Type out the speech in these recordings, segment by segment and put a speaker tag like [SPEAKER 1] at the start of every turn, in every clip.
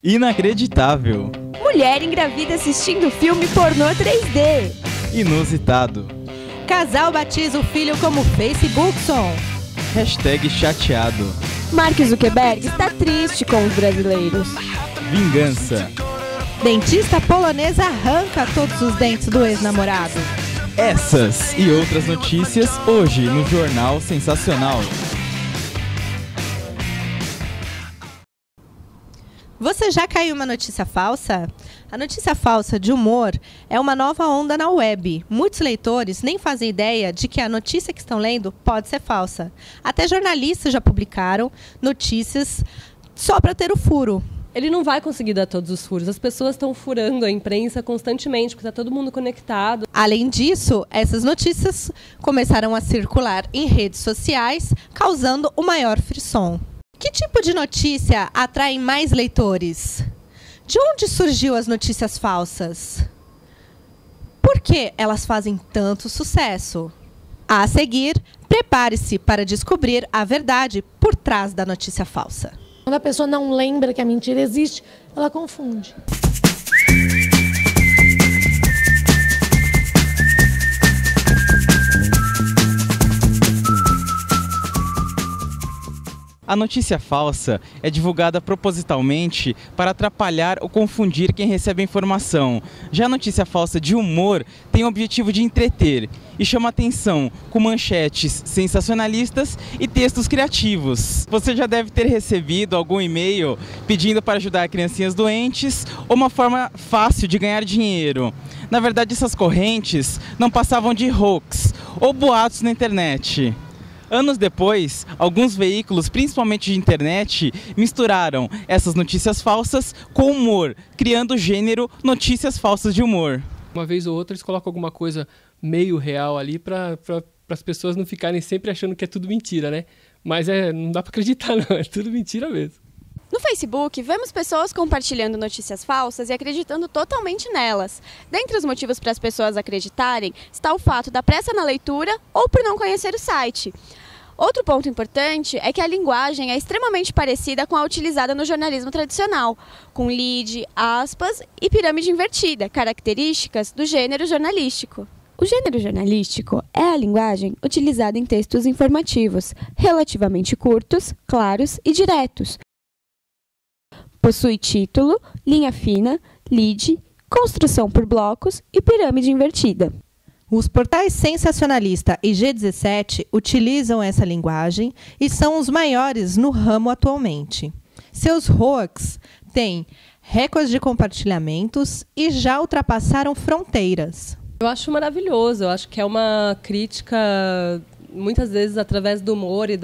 [SPEAKER 1] Inacreditável.
[SPEAKER 2] Mulher engravida assistindo filme pornô 3D.
[SPEAKER 1] Inusitado.
[SPEAKER 3] Casal batiza o filho como Facebookson.
[SPEAKER 1] Hashtag chateado.
[SPEAKER 2] Mark Zuckerberg está triste com os brasileiros.
[SPEAKER 1] Vingança.
[SPEAKER 3] Dentista polonesa arranca todos os dentes do ex-namorado.
[SPEAKER 1] Essas e outras notícias hoje no Jornal Sensacional.
[SPEAKER 3] Você já caiu uma notícia falsa? A notícia falsa de humor é uma nova onda na web. Muitos leitores nem fazem ideia de que a notícia que estão lendo pode ser falsa. Até jornalistas já publicaram notícias só para ter o furo.
[SPEAKER 4] Ele não vai conseguir dar todos os furos. As pessoas estão furando a imprensa constantemente, porque está todo mundo conectado.
[SPEAKER 3] Além disso, essas notícias começaram a circular em redes sociais, causando o maior frisson. Que tipo de notícia atrai mais leitores? De onde surgiu as notícias falsas? Por que elas fazem tanto sucesso? A seguir, prepare-se para descobrir a verdade por trás da notícia falsa.
[SPEAKER 5] Quando a pessoa não lembra que a mentira existe, ela confunde.
[SPEAKER 1] A notícia falsa é divulgada propositalmente para atrapalhar ou confundir quem recebe a informação. Já a notícia falsa de humor tem o objetivo de entreter e chama atenção com manchetes sensacionalistas e textos criativos. Você já deve ter recebido algum e-mail pedindo para ajudar criancinhas doentes ou uma forma fácil de ganhar dinheiro. Na verdade, essas correntes não passavam de hoax ou boatos na internet. Anos depois, alguns veículos, principalmente de internet, misturaram essas notícias falsas com humor, criando o gênero notícias falsas de humor.
[SPEAKER 6] Uma vez ou outra eles colocam alguma coisa meio real ali para as pessoas não ficarem sempre achando que é tudo mentira, né? Mas não dá para acreditar não, é tudo mentira mesmo.
[SPEAKER 2] No Facebook, vemos pessoas compartilhando notícias falsas e acreditando totalmente nelas. Dentre os motivos para as pessoas acreditarem está o fato da pressa na leitura ou por não conhecer o site. Outro ponto importante é que a linguagem é extremamente parecida com a utilizada no jornalismo tradicional, com lead, aspas e pirâmide invertida, características do gênero jornalístico. O gênero jornalístico é a linguagem utilizada em textos informativos, relativamente curtos, claros e diretos. Possui título, linha fina, lead, construção por blocos e pirâmide invertida.
[SPEAKER 3] Os portais Sensacionalista e G17 utilizam essa linguagem e são os maiores no ramo atualmente. Seus hoax têm recordes de compartilhamentos e já ultrapassaram fronteiras.
[SPEAKER 4] Eu acho maravilhoso, eu acho que é uma crítica, muitas vezes através do humor e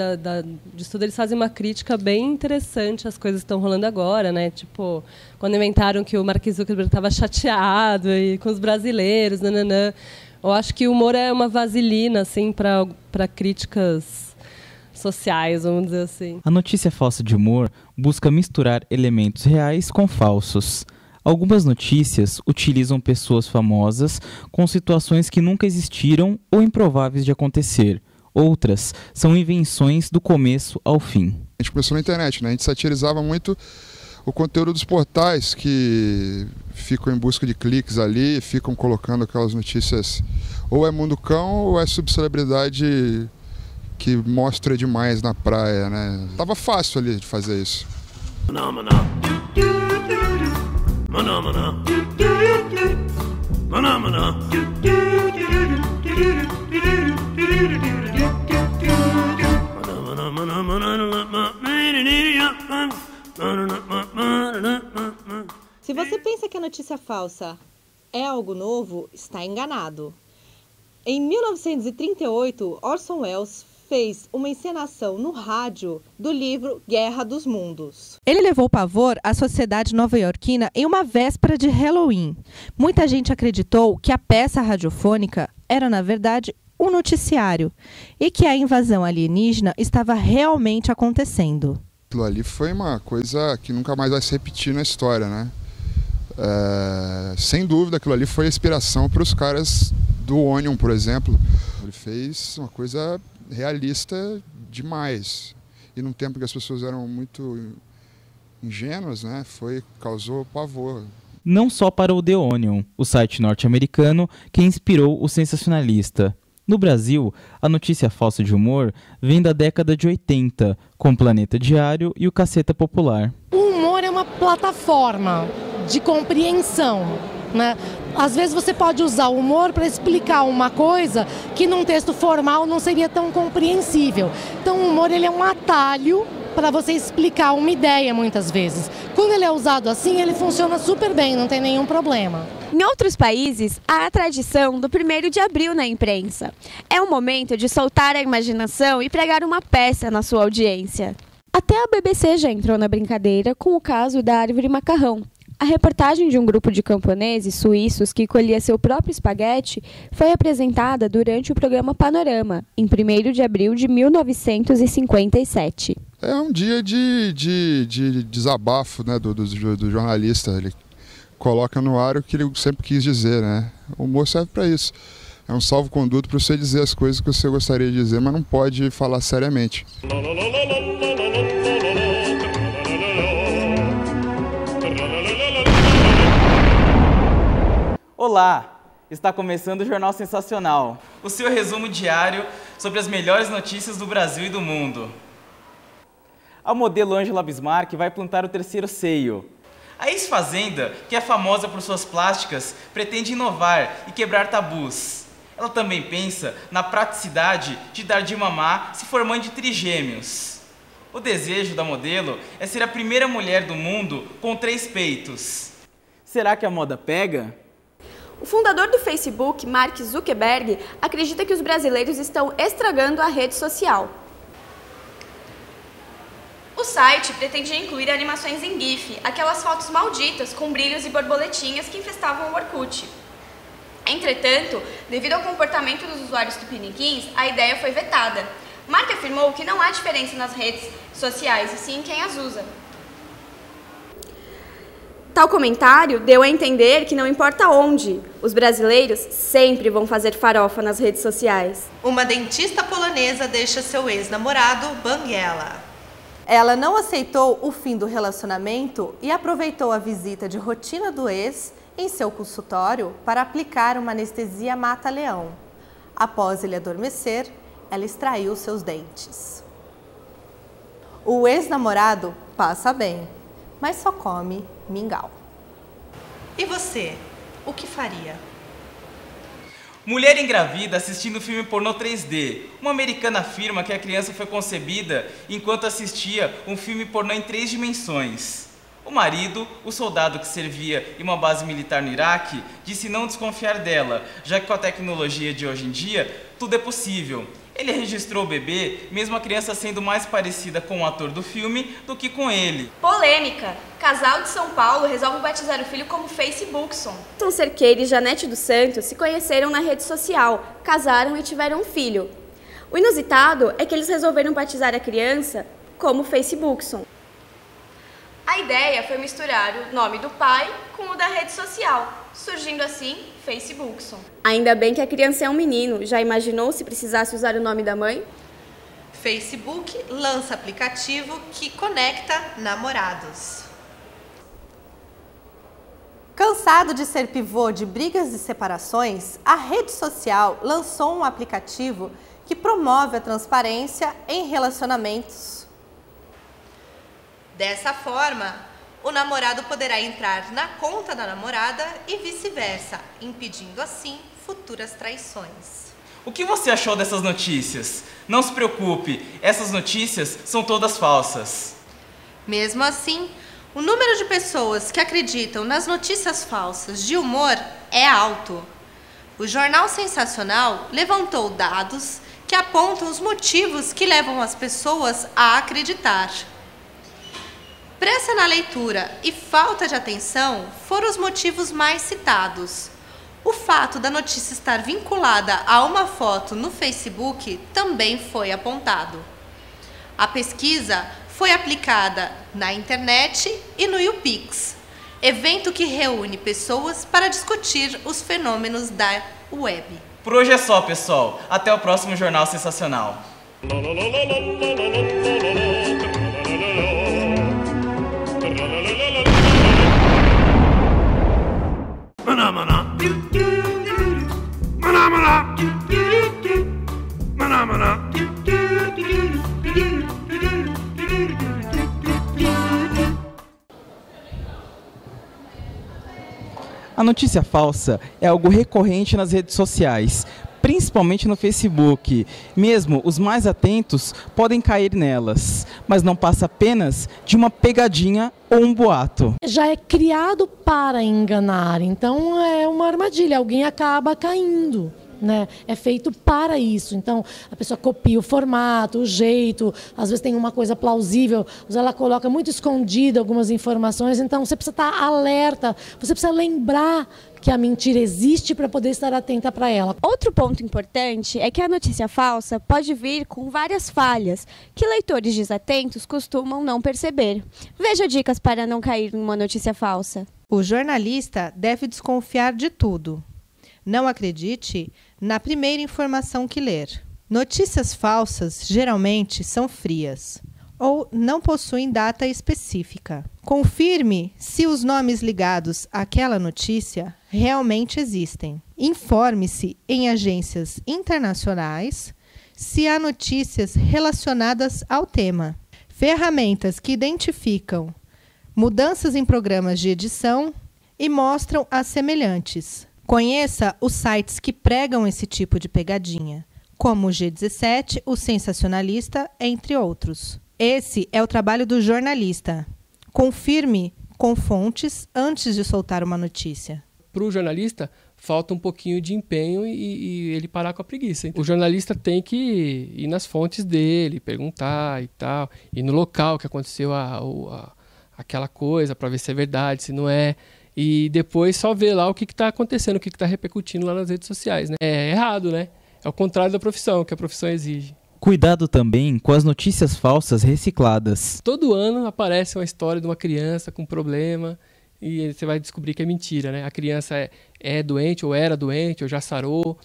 [SPEAKER 4] disso tudo, eles fazem uma crítica bem interessante às coisas que estão rolando agora, né? Tipo, quando inventaram que o Mark Zuckerberg estava chateado e com os brasileiros, nananã. Eu acho que o humor é uma vaselina assim, para críticas sociais, vamos dizer assim.
[SPEAKER 1] A notícia falsa de humor busca misturar elementos reais com falsos. Algumas notícias utilizam pessoas famosas com situações que nunca existiram ou improváveis de acontecer. Outras são invenções do começo ao fim.
[SPEAKER 7] A gente começou na internet, né? A gente satirizava muito o conteúdo dos portais que ficam em busca de cliques ali, ficam colocando aquelas notícias, ou é mundo cão ou é subcelebridade que mostra demais na praia, né? Tava fácil ali de fazer isso.
[SPEAKER 3] Se você pensa que a notícia falsa é algo novo, está enganado. Em 1938, Orson Welles fez uma encenação no rádio do livro Guerra dos Mundos. Ele levou pavor à sociedade nova-iorquina em uma véspera de Halloween. Muita gente acreditou que a peça radiofônica era, na verdade, um noticiário e que a invasão alienígena estava realmente acontecendo.
[SPEAKER 7] Aquilo ali foi uma coisa que nunca mais vai se repetir na história, né? Sem dúvida, aquilo ali foi a inspiração para os caras do Onion, por exemplo. Ele fez uma coisa realista demais. E num tempo que as pessoas eram muito ingênuas, né? Causou pavor.
[SPEAKER 1] Não só para o The Onion, o site norte-americano que inspirou o sensacionalista. No Brasil, a notícia falsa de humor vem da década de 80, com o Planeta Diário e o Caceta Popular.
[SPEAKER 5] O humor é uma plataforma de compreensão, né? Às vezes você pode usar o humor para explicar uma coisa que num texto formal não seria tão compreensível. Então o humor ele é um atalho para você explicar uma ideia muitas vezes. Quando ele é usado assim, ele funciona super bem, não tem nenhum problema.
[SPEAKER 2] Em outros países, há a tradição do 1º de abril na imprensa. É um momento de soltar a imaginação e pregar uma peça na sua audiência. Até a BBC já entrou na brincadeira com o caso da árvore macarrão. A reportagem de um grupo de camponeses suíços que colhia seu próprio espaguete foi apresentada durante o programa Panorama, em 1º de abril de 1957.
[SPEAKER 7] É um dia de desabafo, né, do jornalista. Ele coloca no ar o que ele sempre quis dizer, né? O humor serve para isso. É um salvo-conduto para você dizer as coisas que você gostaria de dizer, mas não pode falar seriamente.
[SPEAKER 1] Olá! Está começando o Jornal Sensacional, o seu resumo diário sobre as melhores notícias do Brasil e do mundo. A modelo Angela Bismarck vai plantar o 3º seio. A ex-fazenda, que é famosa por suas plásticas, pretende inovar e quebrar tabus. Ela também pensa na praticidade de dar de mamar se for mãe de trigêmeos. O desejo da modelo é ser a primeira mulher do mundo com 3 peitos. Será que a moda pega?
[SPEAKER 2] O fundador do Facebook, Mark Zuckerberg, acredita que os brasileiros estão estragando a rede social. O site pretendia incluir animações em GIF, aquelas fotos malditas com brilhos e borboletinhas que infestavam o Orkut. Entretanto, devido ao comportamento dos usuários tupiniquins, a ideia foi vetada. Mark afirmou que não há diferença nas redes sociais, e sim em quem as usa. Tal comentário deu a entender que não importa onde, os brasileiros sempre vão fazer farofa nas redes sociais.
[SPEAKER 3] Uma dentista polonesa deixa seu ex-namorado banguela. Ela não aceitou o fim do relacionamento e aproveitou a visita de rotina do ex em seu consultório para aplicar uma anestesia mata-leão. Após ele adormecer, ela extraiu seus dentes. O ex-namorado passa bem, mas só come mingau. E você, o que faria?
[SPEAKER 1] Mulher engravida assistindo filme pornô 3D. Uma americana afirma que a criança foi concebida enquanto assistia um filme pornô em 3 dimensões. O marido, o soldado que servia em uma base militar no Iraque, disse não desconfiar dela, já que com a tecnologia de hoje em dia, tudo é possível. Ele registrou o bebê, mesmo a criança sendo mais parecida com o ator do filme do que com ele.
[SPEAKER 2] Polêmica! Casal de São Paulo resolve batizar o filho como Facebookson. Tom Cerqueira e Janete dos Santos se conheceram na rede social, casaram e tiveram um filho. O inusitado é que eles resolveram batizar a criança como Facebookson. A ideia foi misturar o nome do pai com o da rede social, surgindo assim Facebookson. Ainda bem que a criança é um menino. Já imaginou se precisasse usar o nome da mãe?
[SPEAKER 3] Facebook lança aplicativo que conecta namorados. Cansado de ser pivô de brigas e separações, a rede social lançou um aplicativo que promove a transparência em relacionamentos. Dessa forma, o namorado poderá entrar na conta da namorada e vice-versa, impedindo assim futuras traições.
[SPEAKER 1] O que você achou dessas notícias? Não se preocupe, essas notícias são todas falsas.
[SPEAKER 3] Mesmo assim, o número de pessoas que acreditam nas notícias falsas de humor é alto. O Jornal Sensacional levantou dados que apontam os motivos que levam as pessoas a acreditar. Pressa na leitura e falta de atenção foram os motivos mais citados. O fato da notícia estar vinculada a uma foto no Facebook também foi apontado. A pesquisa foi aplicada na internet e no YouPix, evento que reúne pessoas para discutir os fenômenos da web.
[SPEAKER 1] Por hoje é só, pessoal. Até o próximo Jornal Sensacional. A notícia falsa é algo recorrente nas redes sociais, principalmente no Facebook. Mesmo os mais atentos podem cair nelas, mas não passa apenas de uma pegadinha ou um boato.
[SPEAKER 5] Já é criado para enganar, então é uma armadilha, alguém acaba caindo. Né? É feito para isso, então a pessoa copia o formato, o jeito, às vezes tem uma coisa plausível, ela coloca muito escondida algumas informações, então você precisa estar alerta, você precisa lembrar que a mentira existe para poder estar atenta para ela.
[SPEAKER 2] Outro ponto importante é que a notícia falsa pode vir com várias falhas, que leitores desatentos costumam não perceber. Veja dicas para não cair numa notícia falsa.
[SPEAKER 3] O jornalista deve desconfiar de tudo. Não acredite na primeira informação que ler. Notícias falsas geralmente são frias ou não possuem data específica. Confirme se os nomes ligados àquela notícia realmente existem. Informe-se em agências internacionais se há notícias relacionadas ao tema. Ferramentas que identificam mudanças em programas de edição e mostram as semelhantes. Conheça os sites que pregam esse tipo de pegadinha, como o G17, o Sensacionalista, entre outros. Esse é o trabalho do jornalista. Confirme com fontes antes de soltar uma notícia.
[SPEAKER 6] Para o jornalista, falta um pouquinho de empenho e ele parar com a preguiça. O jornalista tem que ir nas fontes dele, perguntar e tal, ir no local que aconteceu aquela coisa para ver se é verdade, se não é. E depois só ver lá o que está acontecendo, o que está repercutindo lá nas redes sociais, né? É errado, né? É o contrário da profissão, que a profissão exige.
[SPEAKER 1] Cuidado também com as notícias falsas recicladas.
[SPEAKER 6] Todo ano aparece uma história de uma criança com problema e você vai descobrir que é mentira, né? A criança é doente, ou era doente, ou já sarou,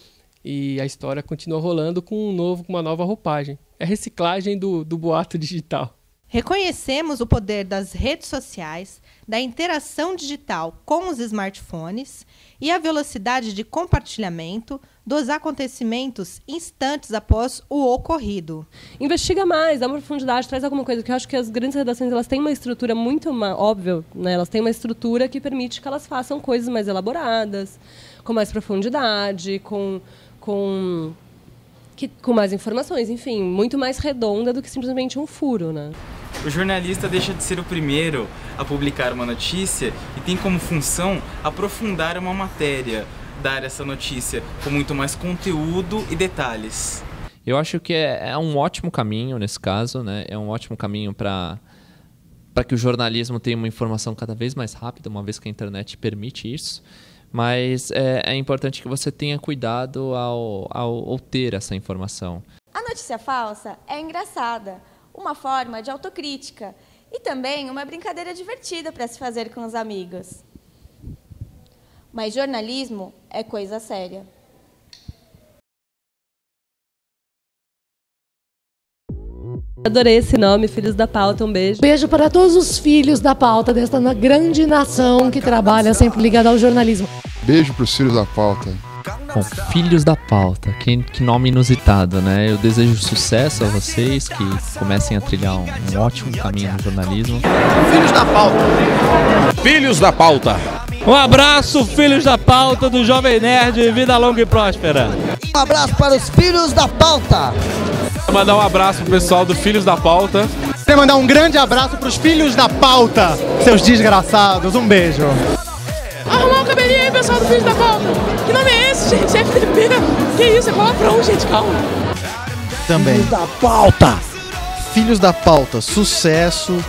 [SPEAKER 6] e a história continua rolando com uma nova roupagem. É reciclagem do boato digital.
[SPEAKER 3] Reconhecemos o poder das redes sociais, da interação digital com os smartphones e a velocidade de compartilhamento dos acontecimentos instantes após o ocorrido.
[SPEAKER 4] Investiga mais, dá uma profundidade, traz alguma coisa, que eu acho que as grandes redações elas têm uma estrutura muito óbvia, né? Elas têm uma estrutura que permite que elas façam coisas mais elaboradas, com mais profundidade, com mais informações, enfim, muito mais redonda do que simplesmente um furo, né?
[SPEAKER 1] O jornalista deixa de ser o primeiro a publicar uma notícia e tem como função aprofundar uma matéria, dar essa notícia com muito mais conteúdo e detalhes.
[SPEAKER 8] Eu acho que é um ótimo caminho nesse caso, né? É um ótimo caminho para que o jornalismo tenha uma informação cada vez mais rápida, uma vez que a internet permite isso. Mas é importante que você tenha cuidado ao ter essa informação.
[SPEAKER 2] A notícia falsa é engraçada, uma forma de autocrítica e também uma brincadeira divertida para se fazer com os amigos. Mas jornalismo é coisa séria.
[SPEAKER 4] Adorei esse nome, Filhos da Pauta, um beijo.
[SPEAKER 5] Beijo para todos os filhos da pauta desta grande nação que trabalha sempre ligada ao jornalismo.
[SPEAKER 7] Beijo para os filhos da pauta.
[SPEAKER 8] Bom, Filhos da Pauta, que nome inusitado, né? Eu desejo sucesso a vocês, que comecem a trilhar um ótimo caminho no jornalismo.
[SPEAKER 9] Filhos da Pauta. Filhos da Pauta.
[SPEAKER 10] Um abraço, Filhos da Pauta do Jovem Nerd, vida longa e próspera.
[SPEAKER 11] Um abraço para os Filhos da Pauta.
[SPEAKER 9] Vou mandar um abraço pro pessoal do Filhos da Pauta.
[SPEAKER 12] Quero mandar um grande abraço pros Filhos da Pauta, seus desgraçados. Um beijo.
[SPEAKER 13] Arrumar o cabelinho aí, pessoal do Filhos da Pauta. Que nome é esse, gente? FDP? Que isso? É palavrão, gente, calma.
[SPEAKER 12] Também.
[SPEAKER 11] Filhos da Pauta.
[SPEAKER 12] Filhos da Pauta, sucesso,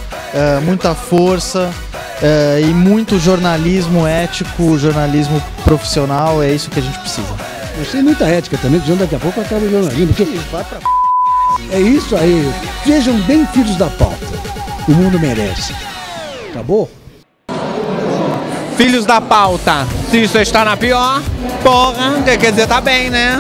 [SPEAKER 12] muita força e muito jornalismo ético, jornalismo profissional, é isso que a gente precisa.
[SPEAKER 11] Mas tem muita ética também, que daqui a pouco acaba o jornalismo. Porque vai pra é isso aí. Vejam bem, Filhos da Pauta. O mundo merece. Acabou?
[SPEAKER 10] Filhos da Pauta, se isso está na pior, porra, quer dizer, tá bem, né?